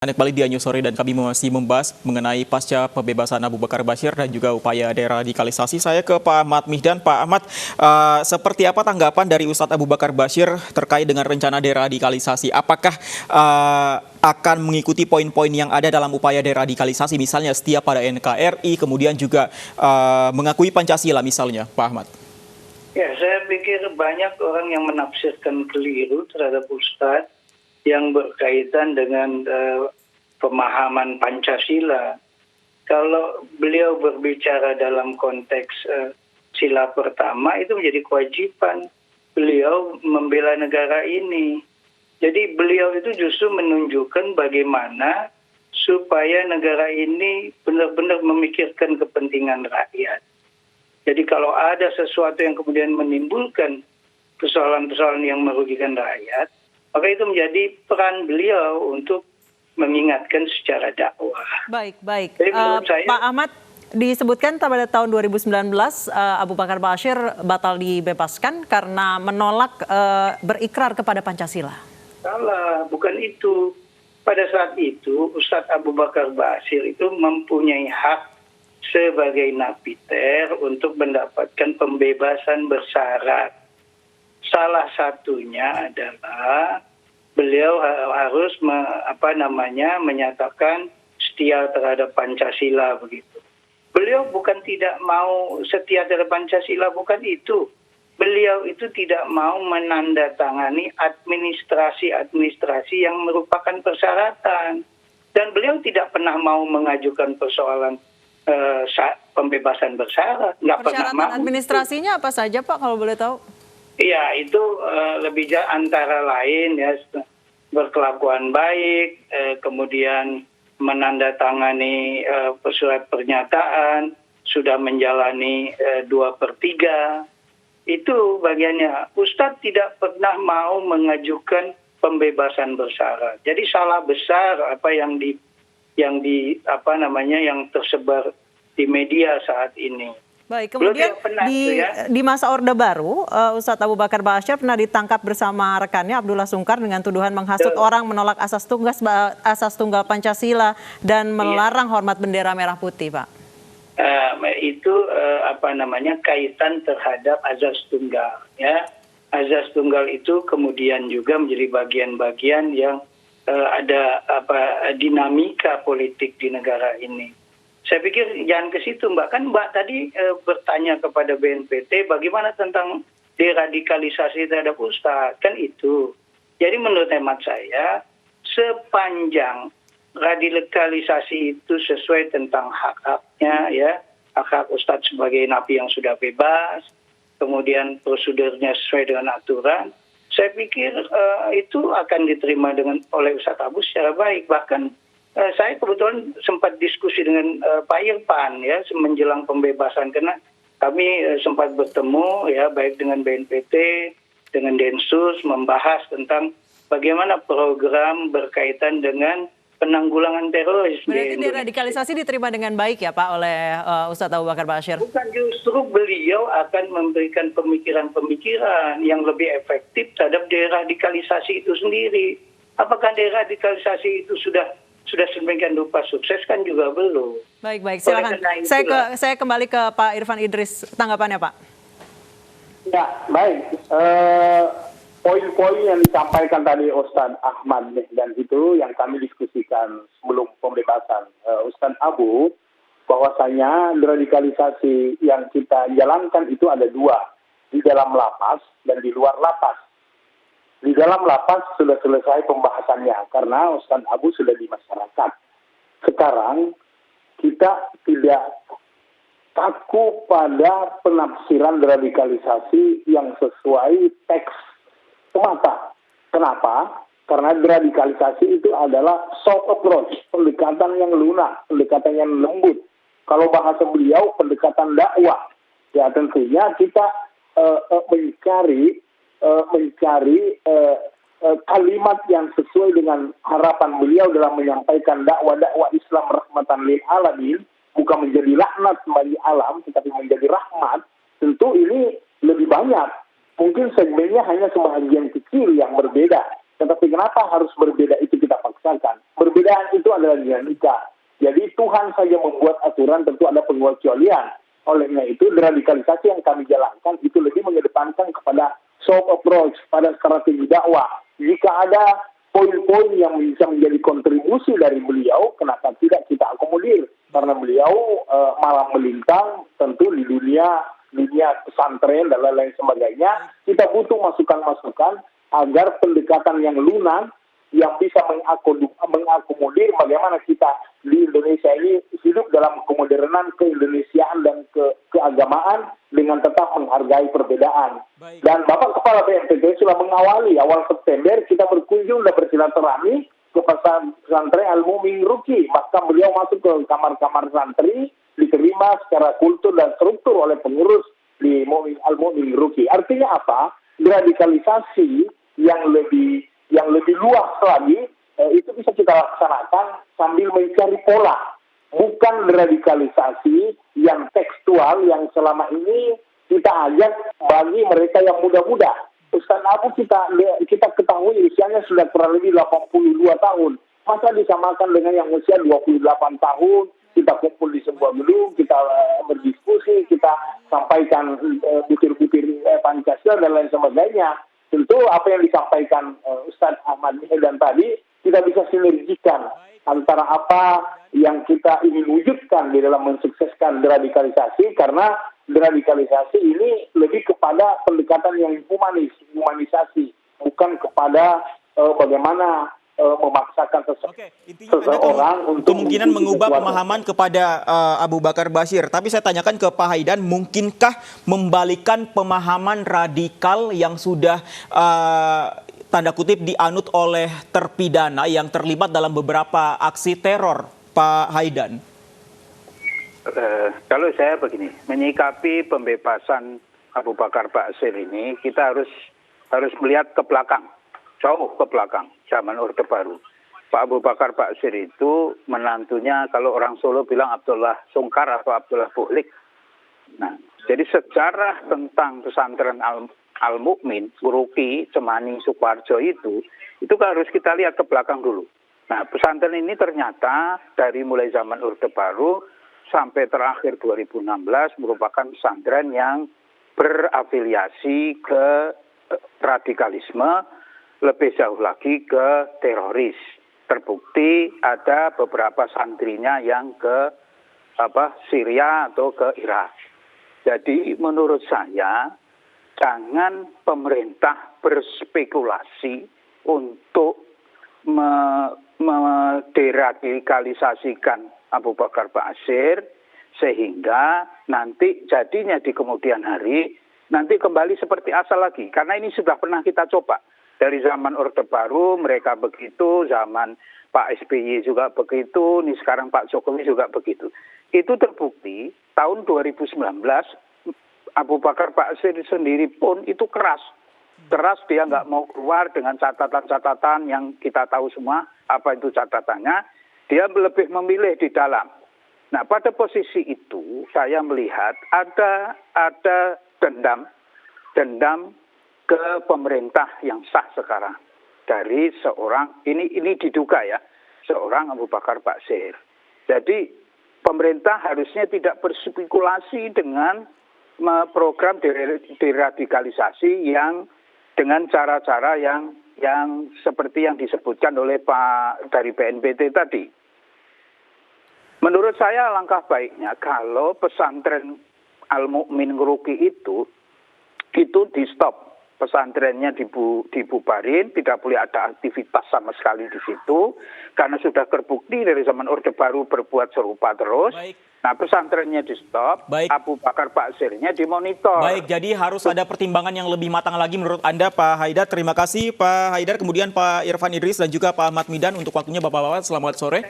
Anda kembali di News Sore dan kami masih membahas mengenai pasca pembebasan Abu Bakar Bashir dan juga upaya deradikalisasi. Saya ke Pak Ahmad Mihdan. Pak Ahmad, seperti apa tanggapan dari Ustadz Abu Bakar Bashir terkait dengan rencana deradikalisasi? Apakah akan mengikuti poin-poin yang ada dalam upaya deradikalisasi, misalnya setia pada NKRI, kemudian juga mengakui Pancasila misalnya, Pak Ahmad? Ya, saya pikir banyak orang yang menafsirkan keliru terhadap Ustadz yang berkaitan dengan pemahaman Pancasila. Kalau beliau berbicara dalam konteks sila pertama, itu menjadi kewajiban beliau membela negara ini. Jadi beliau itu justru menunjukkan bagaimana supaya negara ini benar-benar memikirkan kepentingan rakyat. Jadi kalau ada sesuatu yang kemudian menimbulkan persoalan-persoalan yang merugikan rakyat, maka itu menjadi peran beliau untuk mengingatkan secara dakwah. Baik. Pak Ahmad, disebutkan pada tahun 2019 Abu Bakar Bashir batal dibebaskan karena menolak berikrar kepada Pancasila. Salah, bukan itu. Pada saat itu Ustadz Abu Bakar Bashir itu mempunyai hak sebagai napiter untuk mendapatkan pembebasan bersyarat. Salah satunya adalah beliau harus menyatakan setia terhadap Pancasila begitu. Beliau bukan tidak mau setia terhadap Pancasila, bukan itu. Beliau itu tidak mau menandatangani administrasi yang merupakan persyaratan. Dan beliau tidak pernah mau mengajukan persoalan pembebasan bersyarat. Persyaratan administrasinya apa saja, Pak, kalau boleh tahu? Iya, itu lebih antara lain ya, berkelakuan baik, kemudian menandatangani surat pernyataan, sudah menjalani 2/3. Itu bagiannya. Ustadz tidak pernah mau mengajukan pembebasan bersyarat. Jadi salah besar apa yang tersebar di media saat ini. Baik, kemudian di masa Orde Baru, Ustadz Abu Bakar Bashir pernah ditangkap bersama rekannya Abdullah Sungkar dengan tuduhan menghasut orang, menolak asas tunggal Pancasila dan melarang hormat bendera merah putih, Pak. Itu kaitan terhadap azas tunggal, ya. Azas tunggal itu kemudian juga menjadi bagian-bagian yang ada dinamika politik di negara ini. Saya pikir jangan ke situ, Mbak. Kan Mbak tadi bertanya kepada BNPT bagaimana tentang deradikalisasi terhadap Ustadz. Kan itu. Jadi menurut hemat saya, sepanjang radikalisasi itu sesuai tentang hak-haknya, ya, hak-hak Ustadz sebagai napi yang sudah bebas, kemudian prosedurnya sesuai dengan aturan, saya pikir itu akan diterima oleh Ustadz Abu secara baik. Bahkan saya kebetulan sempat diskusi dengan Pak Irfan ya menjelang pembebasan, karena kami sempat bertemu ya baik dengan BNPT, dengan Densus, membahas tentang bagaimana program berkaitan dengan penanggulangan teroris. Berarti deradikalisasi diterima dengan baik ya Pak oleh Ustadz Abu Bakar Bashir? Bukan, justru beliau akan memberikan pemikiran-pemikiran yang lebih efektif terhadap deradikalisasi itu sendiri. Apakah deradikalisasi itu sudah sedemikian rupa sukses, kan juga belum. Baik, silakan. Saya kembali ke Pak Irfan Idris, tanggapannya Pak. Ya, baik. Poin-poin yang disampaikan tadi Ustadz Ahmad dan itu yang kami diskusikan sebelum pembebasan Ustadz Abu, bahwasanya deradikalisasi yang kita jalankan itu ada dua, di dalam lapas dan di luar lapas. Di dalam lapas sudah selesai pembahasannya karena Ustadz Abu sudah di masyarakat. Sekarang kita tidak kaku pada penafsiran deradikalisasi yang sesuai teks semata. Kenapa? Karena deradikalisasi itu adalah soft approach, pendekatan yang lunak, pendekatan yang lembut. Kalau bahasa beliau, pendekatan dakwah. Ya tentunya kita mencari kalimat yang sesuai dengan harapan beliau dalam menyampaikan dakwah Islam rahmatan lil alamin, bukan menjadi laknat bagi alam, tetapi menjadi rahmat. Tentu ini lebih banyak. Mungkin segmennya hanya sebagian kecil yang berbeda. Tetapi kenapa harus berbeda itu kita paksakan? Perbedaan itu adalah dinamika. Jadi Tuhan saja membuat aturan, tentu ada pengecualian. Olehnya itu, deradikalisasi yang kami jalankan itu lebih mengedepankan kepada soft approach, pada strategi dakwah. Jika ada poin-poin yang bisa menjadi kontribusi dari beliau, kenapa tidak kita akomodir? Karena beliau malah melintang tentu di dunia pesantren dan lain-lain sebagainya. Kita butuh masukan-masukan agar pendekatan yang lunak, yang bisa mengakomodir bagaimana kita di Indonesia ini hidup dalam kemodernan, keindonesiaan dan keagamaan dengan tetap menghargai perbedaan. Baik. Dan Bapak Kepala BNPB sudah mengawali awal September kita berkunjung dan bersilaturahmi ke pesantren Al-Mu'min Ruki. Maka beliau masuk ke kamar-kamar santri, diterima secara kultur dan struktur oleh pengurus di Al-Mu'min Ruki. Artinya apa? Deradikalisasi yang lebih luas lagi itu bisa kita laksanakan sambil mencari pola, bukan deradikalisasi yang tekstual yang selama ini kita ajak bagi mereka yang muda-muda. Ustaz Abu kita ketahui usianya sudah kurang lebih 82 tahun. Masa disamakan dengan yang usia 28 tahun, kita kumpul di sebuah gedung, kita berdiskusi, kita sampaikan butir-butir Pancasila dan lain sebagainya. Tentu apa yang disampaikan Ustaz Ahmad Mihdan tadi, kita bisa sinergikan antara apa yang kita ingin wujudkan di dalam mensukseskan deradikalisasi, karena deradikalisasi ini lebih kepada pendekatan yang humanisasi, bukan kepada bagaimana memaksakan seseorang untuk kemungkinan mengubah pemahaman kepada Abu Bakar Bashir. Tapi saya tanyakan ke Pak Haidan, mungkinkah membalikan pemahaman radikal yang sudah tanda kutip dianut oleh terpidana yang terlibat dalam beberapa aksi teror, Pak Haidan? Kalau saya begini, menyikapi pembebasan Abu Bakar Bashir ini, kita harus melihat ke belakang, jauh ke belakang, zaman Orde Baru. Pak Abu Bakar Bashir itu menantunya, kalau orang Solo bilang Abdullah Sungkar atau Abdullah Buhlik. Nah, jadi sejarah tentang pesantren Al-Mu'min, Ruki, Cemani, Sukoharjo itu harus kita lihat ke belakang dulu. Nah, pesantren ini ternyata dari mulai zaman Orde Baru sampai terakhir 2016 merupakan pesantren yang berafiliasi ke radikalisme, lebih jauh lagi ke teroris. Terbukti ada beberapa santrinya yang ke Syria atau ke Irak. Jadi menurut saya jangan pemerintah berspekulasi untuk deradikalisasikan Abu Bakar Bashir sehingga nanti jadinya di kemudian hari nanti kembali seperti asal lagi. Karena ini sudah pernah kita coba. Dari zaman Orde Baru mereka begitu, zaman Pak SBY juga begitu, nih sekarang Pak Jokowi juga begitu. Itu terbukti tahun 2019 Abu Bakar Bashir sendiri pun itu keras. Keras, dia nggak mau keluar dengan catatan-catatan yang kita tahu semua apa itu catatannya. Dia lebih memilih di dalam. Nah, pada posisi itu saya melihat ada dendam ke pemerintah yang sah sekarang dari seorang ini diduga ya seorang Abu Bakar Bashir. Jadi pemerintah harusnya tidak berspekulasi dengan program deradikalisasi yang dengan cara-cara yang seperti yang disebutkan oleh Pak dari BNPB tadi. Menurut saya langkah baiknya kalau pesantren Al-Mu'min Ruki itu di stop. Pesantrennya dibubarin, tidak boleh ada aktivitas sama sekali di situ, karena sudah terbukti dari zaman Orde Baru berbuat serupa terus. Baik. Nah, pesantrennya di stop, Abu Bakar Bashirnya dimonitor. Baik, jadi harus ada pertimbangan yang lebih matang lagi menurut Anda, Pak Haidar. Terima kasih Pak Haidar, kemudian Pak Irfan Idris dan juga Pak Ahmad Mihdan untuk waktunya Bapak-Bapak. Selamat sore.